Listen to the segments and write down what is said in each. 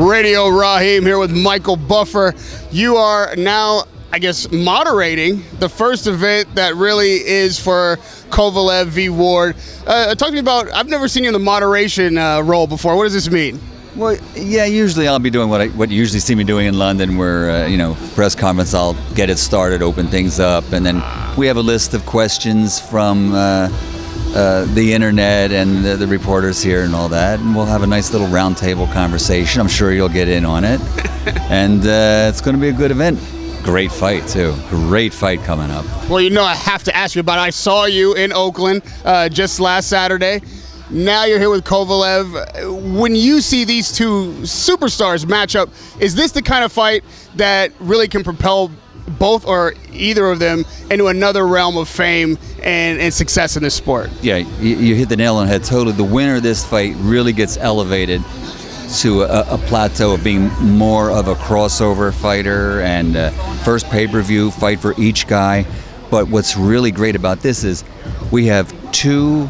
Radio Raheem here with Michael Buffer. You are now, I guess, moderating the first event that really is for Kovalev v. Ward. Talk to me about, I've never seen you in the moderation role before. What does this mean? Well, yeah, usually I'll be doing what you usually see me doing in London, where, press conference, I'll get it started, open things up, and then we have a list of questions from the internet and the reporters here and all that, and we'll have a nice little roundtable conversation. I'm sure you'll get in on it, and it's going to be a good event. Great fight, too. Great fight coming up. Well, I have to ask you about it. I saw you in Oakland just last Saturday. Now you're here with Kovalev. When you see these two superstars match up, is this the kind of fight that really can propel both or either of them into another realm of fame and success in this sport? Yeah, you hit the nail on the head totally. The winner of this fight really gets elevated to a plateau of being more of a crossover fighter and first pay-per-view fight for each guy. But what's really great about this is we have two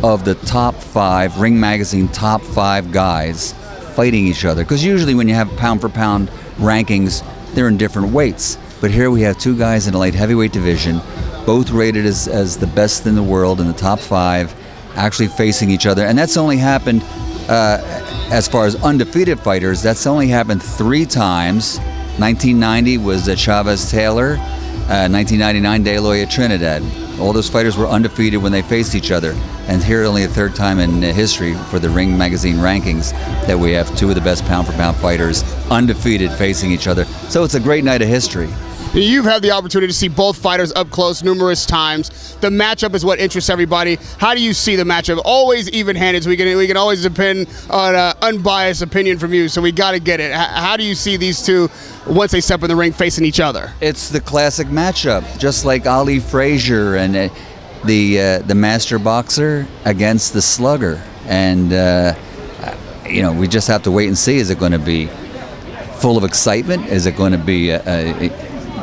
of the top 5, Ring Magazine top 5 guys fighting each other. Because usually when you have pound-for-pound rankings, they're in different weights. But here we have two guys in the light heavyweight division, both rated as the best in the world in the top 5, actually facing each other. And that's only happened, as far as undefeated fighters, that's only happened 3 times. 1990 was Chavez Taylor, 1999 De La Hoya Trinidad. All those fighters were undefeated when they faced each other. And here, only the 3rd time in history for the Ring Magazine rankings that we have 2 of the best pound-for-pound fighters undefeated facing each other. So it's a great night of history. You've had the opportunity to see both fighters up close numerous times. The matchup is what interests everybody. How do you see the matchup? Always even-handed, so we can always depend on an unbiased opinion from you, so we got to get it. How do you see these two, once they step in the ring, facing each other? It's the classic matchup, just like Ali Frazier and the master boxer against the slugger. And, we just have to wait and see. Is it going to be full of excitement? Is it going to be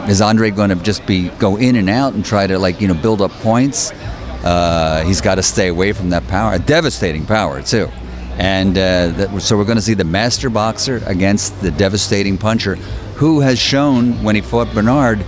is Andre going to just go in and out and try to build up points? He's got to stay away from that power, a devastating power too. And so we're going to see the master boxer against the devastating puncher, who has shown when he fought Bernard,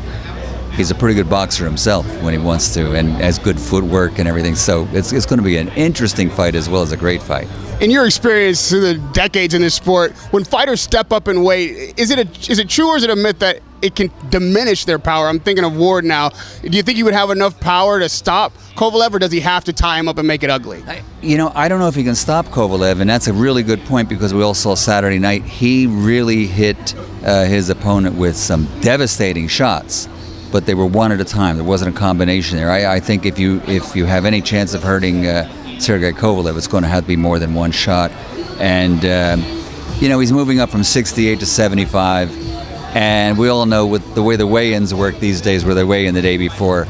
he's a pretty good boxer himself when he wants to, and has good footwork and everything. So it's going to be an interesting fight as well as a great fight. In your experience through the decades in this sport, when fighters step up in weight, is it true or is it a myth that it can diminish their power? I'm thinking of Ward now. Do you think he would have enough power to stop Kovalev, or does he have to tie him up and make it ugly? I don't know if he can stop Kovalev, and that's a really good point, because we all saw Saturday night, he really hit his opponent with some devastating shots, but they were one at a time. There wasn't a combination there. I think if you have any chance of hurting Sergey Kovalev, it's going to have to be more than one shot. And, he's moving up from 68 to 75. And we all know with the way the weigh-ins work these days, where they weigh in the day before,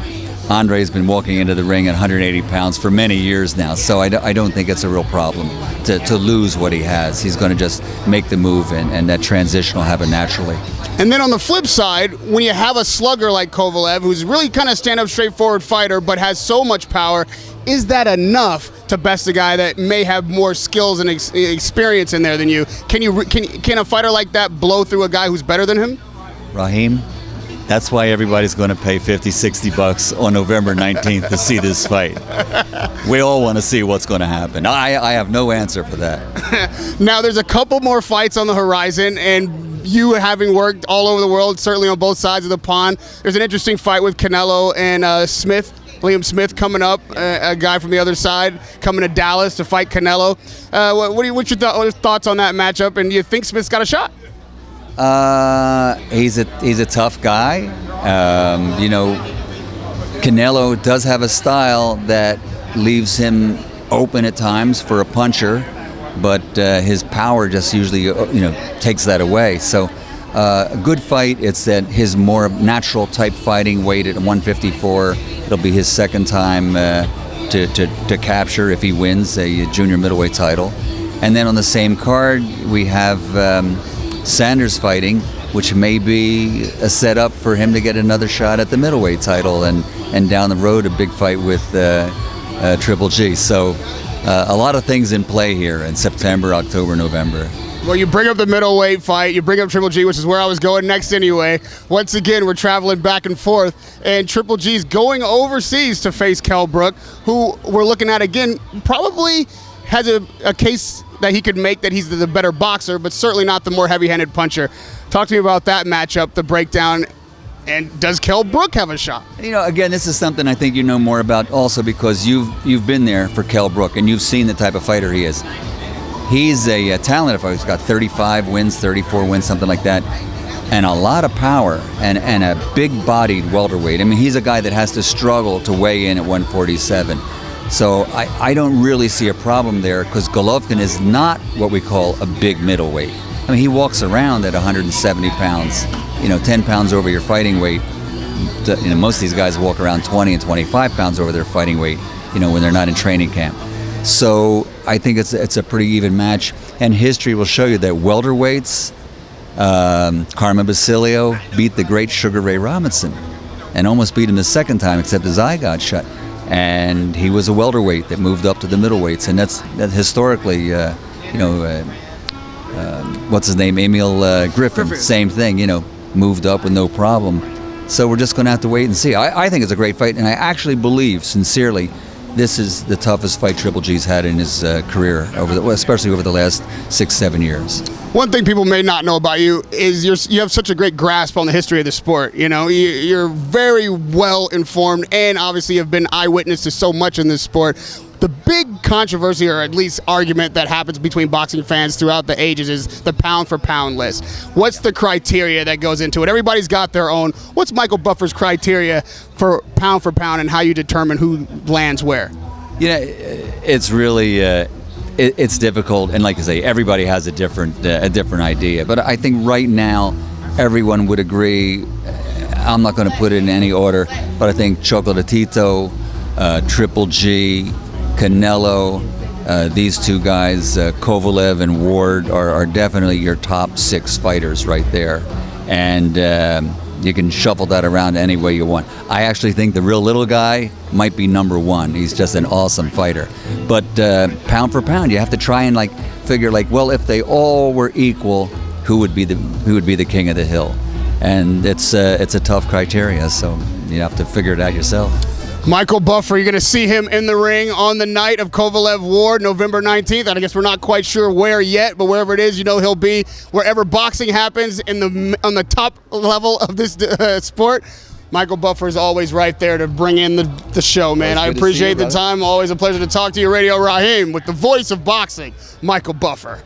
Andre's been walking into the ring at 180 pounds for many years now. So I don't think it's a real problem to lose what he has. He's going to just make the move, and that transition will happen naturally. And then on the flip side, when you have a slugger like Kovalev, who's really kind of stand-up, straightforward fighter, but has so much power, is that enough to best a guy that may have more skills and experience in there than you? Can a fighter like that blow through a guy who's better than him? Raheem, that's why everybody's going to pay $50-$60 on November 19th to see this fight. We all want to see what's going to happen. I have no answer for that. Now, there's a couple more fights on the horizon, and you having worked all over the world, certainly on both sides of the pond, there's an interesting fight with Canelo and Liam Smith coming up, a guy from the other side coming to Dallas to fight Canelo. What's your thoughts on that matchup, and do you think Smith's got a shot? He's a tough guy. Canelo does have a style that leaves him open at times for a puncher, but his power just usually takes that away. So a good fight. It's that his more natural type fighting weight at 154. It'll be his 2nd time to capture if he wins a junior middleweight title. And then on the same card we have Sanders fighting, which may be a setup for him to get another shot at the middleweight title, and down the road a big fight with Triple G. So a lot of things in play here in September, October, November. Well, you bring up the middleweight fight, you bring up Triple G, which is where I was going next anyway. Once again, we're traveling back and forth, and Triple G's going overseas to face Kell Brook, who we're looking at again, probably has a case that he could make that he's the better boxer, but certainly not the more heavy-handed puncher. Talk to me about that matchup, the breakdown, and does Kell Brook have a shot? You know, again, this is something I think you know more about also because you've been there for Kell Brook, and you've seen the type of fighter he is. He's a talented fighter. He's got 35 wins, 34 wins, something like that, and a lot of power and a big-bodied welterweight. I mean, he's a guy that has to struggle to weigh in at 147. So I don't really see a problem there because Golovkin is not what we call a big middleweight. I mean, he walks around at 170 pounds, 10 pounds over your fighting weight. Most of these guys walk around 20 and 25 pounds over their fighting weight, when they're not in training camp. So I think it's a pretty even match, and history will show you that welterweights, Carmen Basilio beat the great Sugar Ray Robinson, and almost beat him the second time, except his eye got shut. And he was a welterweight that moved up to the middleweights, and that's historically, what's his name, Emil Griffin, same thing, moved up with no problem. So we're just going to have to wait and see. I think it's a great fight, and I actually believe, sincerely, this is the toughest fight Triple G's had in his career, especially over the last 6-7 years. One thing people may not know about you is you have such a great grasp on the history of the sport. You're very well informed and obviously have been eyewitness to so much in this sport. The big controversy, or at least argument, that happens between boxing fans throughout the ages is the pound-for-pound list. What's the criteria that goes into it? Everybody's got their own. What's Michael Buffer's criteria for pound, and how you determine who lands where? It's really it's difficult, and like I say, everybody has a different idea. But I think right now, everyone would agree. I'm not going to put it in any order, but I think Chocolatito, Triple G, Canelo, these two guys, Kovalev and Ward, are definitely your top 6 fighters right there. And you can shuffle that around any way you want. I actually think the real little guy might be number 1. He's just an awesome fighter. But pound for pound, you have to try and figure well, if they all were equal, who would be the king of the hill? And it's a tough criteria, so you have to figure it out yourself. Michael Buffer, you're going to see him in the ring on the night of Kovalev Ward, November 19th. And I guess we're not quite sure where yet, but wherever it is, he'll be wherever boxing happens on the top level of this sport. Michael Buffer is always right there to bring in the show, man. I appreciate the time. Always a pleasure to talk to you, Radio Raheem, with the voice of boxing, Michael Buffer.